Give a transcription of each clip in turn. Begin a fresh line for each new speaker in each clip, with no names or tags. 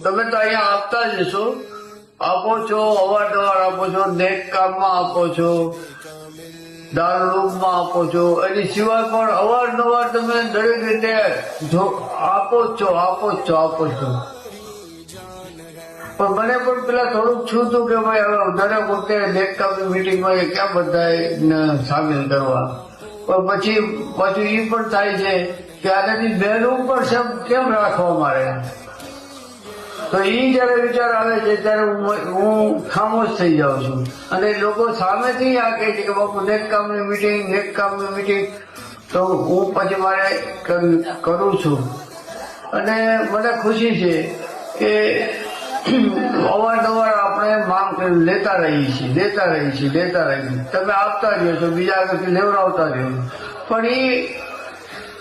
તમે તો અહીંયા આપતા જ છો, આપો છો, અવારનવાર આપો છો, નેક કામમાં આપો છો, દારૂમાં આપો છો, એની સિવાય પણ અવારનવાર તમે દરેક રીતે આપો જ છો. પણ મને પણ પેલા થોડુંક છું હતું કે ભાઈ હવે દરેક વખતે નેક કામની મિટિંગમાં એ ક્યાં બધાને સામેલ કરવા, પણ પછી પાછું એ પણ થાય છે કે આનાથી બહેનું પણ કેમ રાખવા મારે. તો એ જયારે વિચાર આવે છે ત્યારે હું ખામોશ થઈ જાઉં છું, અને લોકો સામેથી આ કહે છે કે બાપુ નેક કામની મિટિંગ, તો હું પછી મારે કરું છું. અને મને ખુશી છે કે અવારનવાર આપણે માંગ લેતા રહીએ છીએ. તમે આપતા રહ્યો છો, બીજા આગળથી લેવડાવતા રહ્યો છો, પણ એ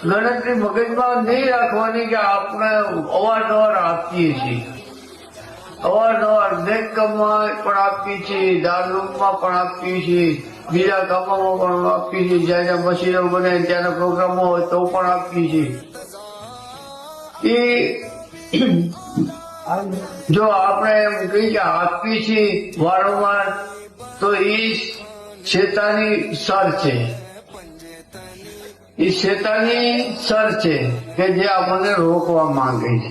ગણતરી મગજમાં નહીં રાખવાની કે આપણે અવારનવાર આપીએ છીએ. અવારનવાર નેક કામમાં પણ આપીએ છીએ, દારૂમાં પણ આપીએ છીએ, બીજા કામોમાં પણ આપીએ છીએ, જ્યાં જ્યાં મશીનો બને ત્યાંના પ્રોગ્રામો હોય તો પણ આપીએ છીએ. એ જો આપણે એમ કહીએ કે આપીએ છીએ વારંવાર, તો એ શેતાની સર છે. કે જે આપણને રોકવા માંગે છે.